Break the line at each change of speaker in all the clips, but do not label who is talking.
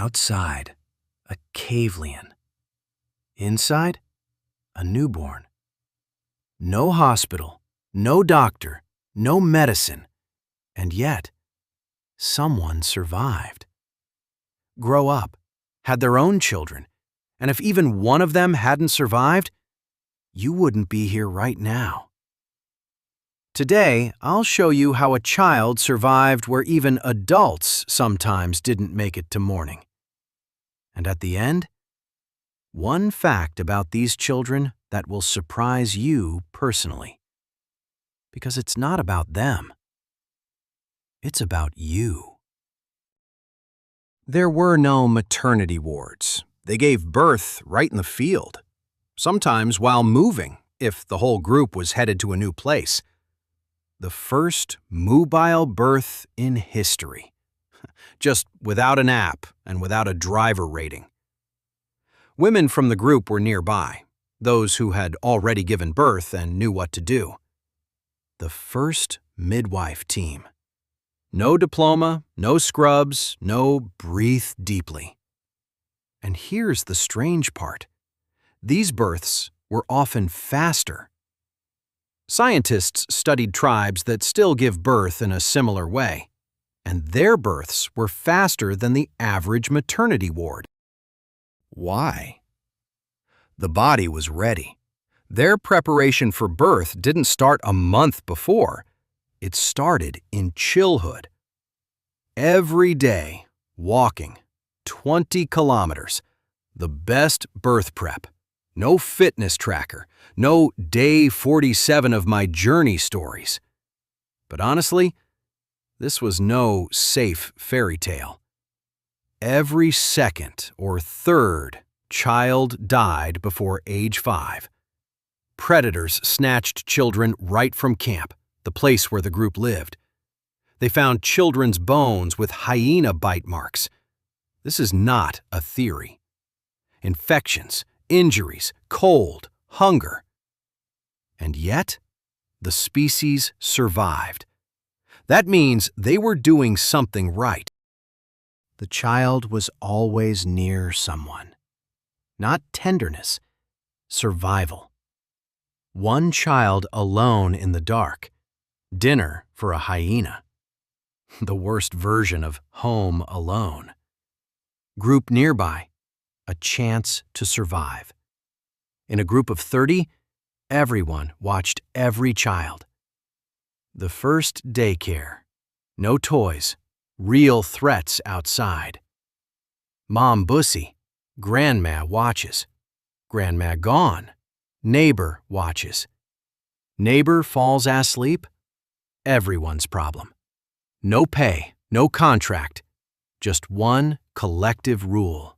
Outside, a caveman. Inside, a newborn. No hospital, no doctor, no medicine, and yet, someone survived. Grow up, had their own children, and if even one of them hadn't survived, you wouldn't be here right now. Today, I'll show you how a child survived where even adults sometimes didn't make it to morning. And at the end, one fact about these children that will surprise you personally. Because it's not about them. It's about you. There were no maternity wards. They gave birth right in the field, sometimes while moving, if the whole group was headed to a new place. The first mobile birth in history. Just without an app and without a driver rating. Women from the group were nearby, those who had already given birth and knew what to do. The first midwife team. No diploma, no scrubs, no breathe deeply. And here's the strange part. These births were often faster. Scientists studied tribes that still give birth in a similar way, and their births were faster than the average maternity ward. Why? The body was ready. Their preparation for birth didn't start a month before. It started in childhood. Every day, walking, 20 kilometers, the best birth prep. No fitness tracker, no day 47 of my journey stories. But honestly, this was no safe fairy tale. Every second or third child died before age 5. Predators snatched children right from camp, the place where the group lived. They found children's bones with hyena bite marks. This is not a theory. Infections, injuries, cold, hunger. And yet, the species survived. That means they were doing something right. The child was always near someone. Not tenderness, survival. One child alone in the dark. Dinner for a hyena. The worst version of home alone. Group nearby. A chance to survive. In a group of 30, everyone watched every child. The first daycare. No toys. Real threats outside. Mom bussy. Grandma watches. Grandma gone. Neighbor watches. Neighbor falls asleep. Everyone's problem. No pay, no contract. Just one collective rule.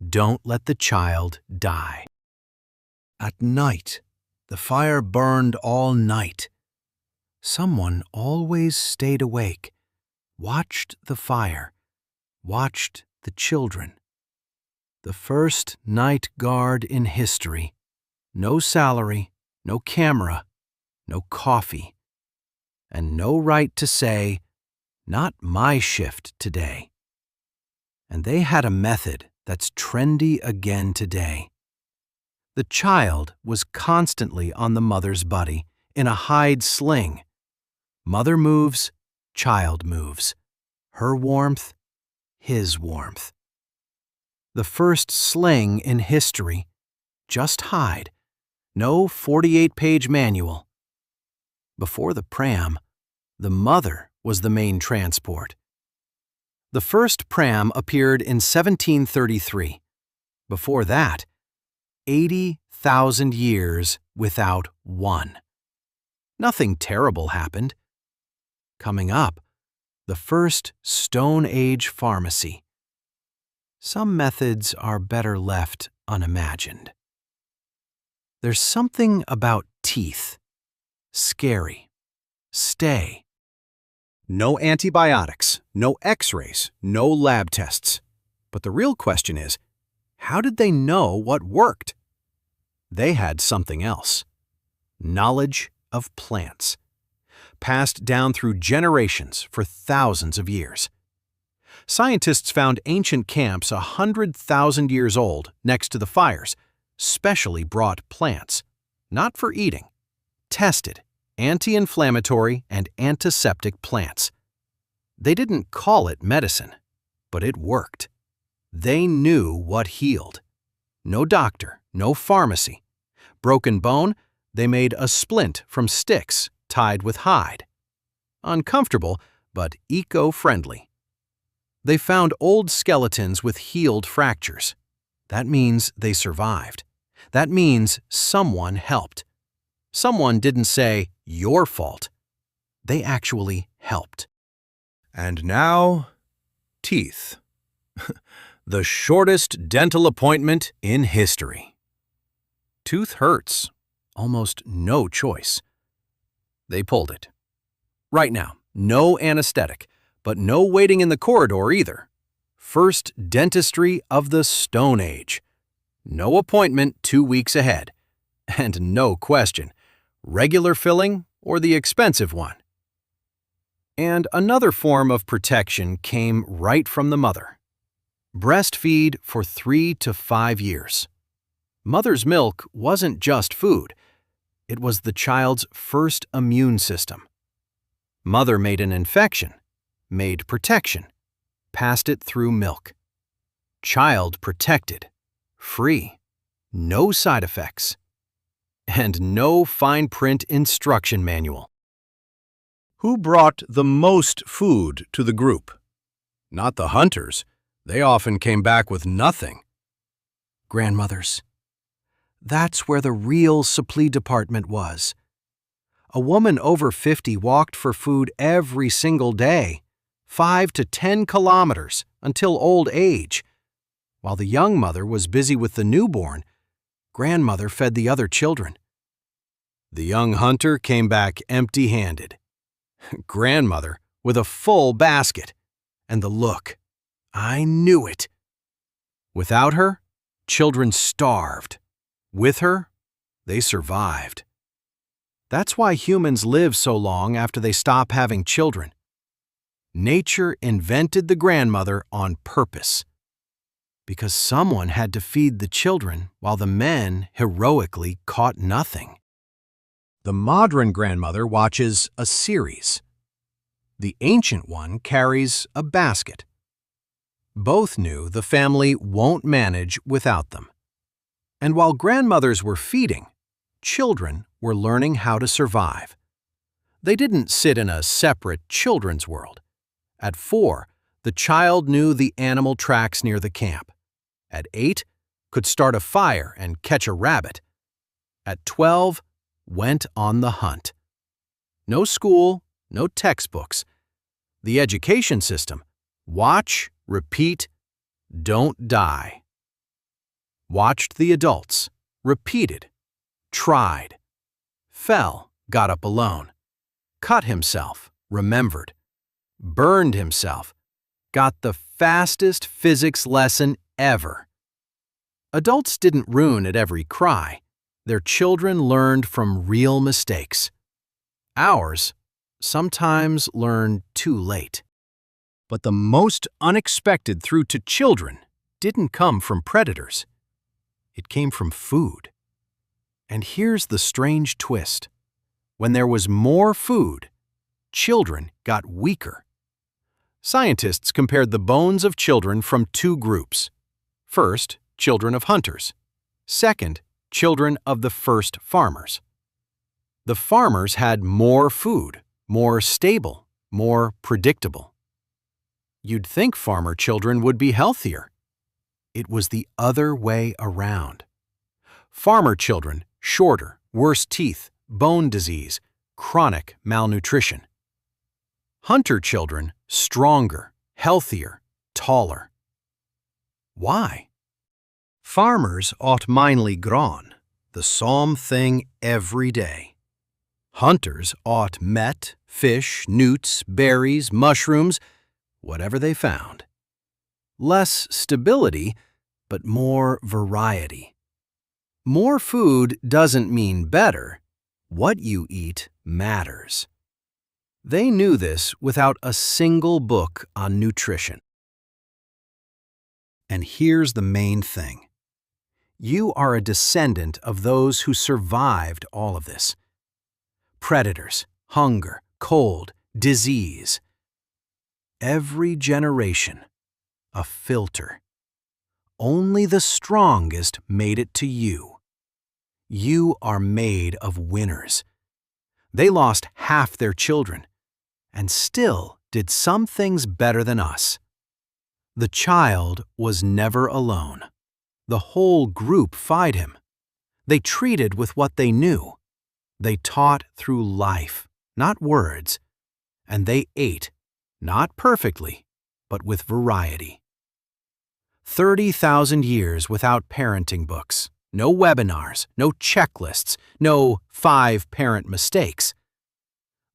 Don't let the child die. At night, the fire burned all night. Someone always stayed awake, watched the fire, watched the children. The first night guard in history. No salary, no camera, no coffee, and no right to say, "Not my shift today." And they had a method that's trendy again today. The child was constantly on the mother's body in a hide sling. Mother moves, child moves. Her warmth, his warmth. The first sling in history. Just hide. No 48-page manual. Before the pram, the mother was the main transport. The first pram appeared in 1733. Before that, 80,000 years without one. Nothing terrible happened. Coming up, the first Stone Age pharmacy. Some methods are better left unimagined. There's something about teeth. Scary. Stay. No antibiotics, no x-rays, no lab tests. But the real question is, how did they know what worked? They had something else. Knowledge of plants. Passed down through generations for thousands of years. Scientists found ancient camps 100,000 years old next to the fires, specially brought plants, not for eating, tested, anti-inflammatory and antiseptic plants. They didn't call it medicine, but it worked. They knew what healed. No doctor, no pharmacy. Broken bone, they made a splint from sticks tied with hide. Uncomfortable, but eco-friendly. They found old skeletons with healed fractures. That means they survived. That means someone helped. Someone didn't say, "Your fault." They actually helped. And now, teeth. The shortest dental appointment in history. Tooth hurts. Almost no choice. They pulled it. Right now, no anesthetic, but no waiting in the corridor either. First dentistry of the Stone Age. No appointment 2 weeks ahead. And no question, regular filling or the expensive one. And another form of protection came right from the mother. Breastfeed for 3 to 5 years. Mother's milk wasn't just food. It was the child's first immune system. Mother made an infection, made protection, passed it through milk. Child protected, free, no side effects, and no fine print instruction manual. Who brought the most food to the group? Not the hunters. They often came back with nothing. Grandmothers. That's where the real supply department was. A woman over 50 walked for food every single day, 5 to 10 kilometers until old age. While the young mother was busy with the newborn, grandmother fed the other children. The young hunter came back empty-handed. Grandmother with a full basket. And the look. I knew it. Without her, children starved. With her, they survived. That's why humans live so long after they stop having children. Nature invented the grandmother on purpose. Because someone had to feed the children while the men heroically caught nothing. The modern grandmother watches a series. The ancient one carries a basket. Both knew the family won't manage without them. And while grandmothers were feeding, children were learning how to survive. They didn't sit in a separate children's world. At 4, the child knew the animal tracks near the camp. At 8, could start a fire and catch a rabbit. At 12, went on the hunt. No school, no textbooks. The education system, watch, repeat, don't die. Watched the adults, repeated, tried, fell, got up alone, cut himself, remembered, burned himself, got the fastest physics lesson ever. Adults didn't ruin at every cry. Their children learned from real mistakes. Ours sometimes learned too late. But the most unexpected threat to children didn't come from predators. It came from food. And here's the strange twist. When there was more food, children got weaker. Scientists compared the bones of children from 2 groups. First, children of hunters. Second, children of the first farmers. The farmers had more food, more stable, more predictable. You'd think farmer children would be healthier. It was the other way around. Farmer children, shorter, worse teeth, bone disease, chronic malnutrition. Hunter children, stronger, healthier, taller. Why? Farmers åt mainly gran, the psalm thing every day. Hunters åt met, fish, newts, berries, mushrooms, whatever they found. Less stability, but more variety. More food doesn't mean better. What you eat matters. They knew this without a single book on nutrition. And here's the main thing. You are a descendant of those who survived all of this. Predators, hunger, cold, disease. Every generation, a filter. Only the strongest made it to you. You are made of winners. They lost half their children, and still did some things better than us. The child was never alone. The whole group fed him. They treated with what they knew. They taught through life, not words. And they ate, not perfectly, but with variety. 30,000 years without parenting books, no webinars, no checklists, no 5 parent mistakes.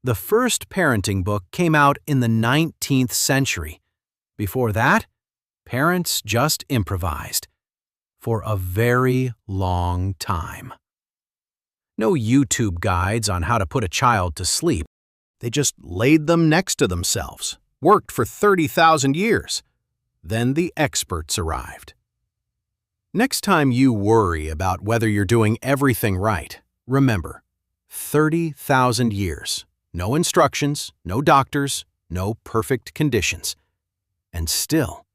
The first parenting book came out in the 19th century. Before that, parents just improvised. For a very long time. No YouTube guides on how to put a child to sleep. They just laid them next to themselves, worked for 30,000 years. Then the experts arrived. Next time you worry about whether you're doing everything right, remember, 30,000 years. No instructions, no doctors, no perfect conditions. And still,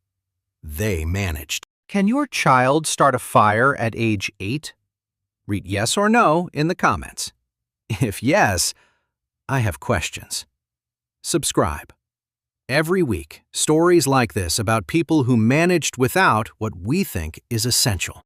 they managed. Can your child start a fire at age 8? Read yes or no in the comments. If yes, I have questions. Subscribe. Every week, stories like this about people who managed without what we think is essential.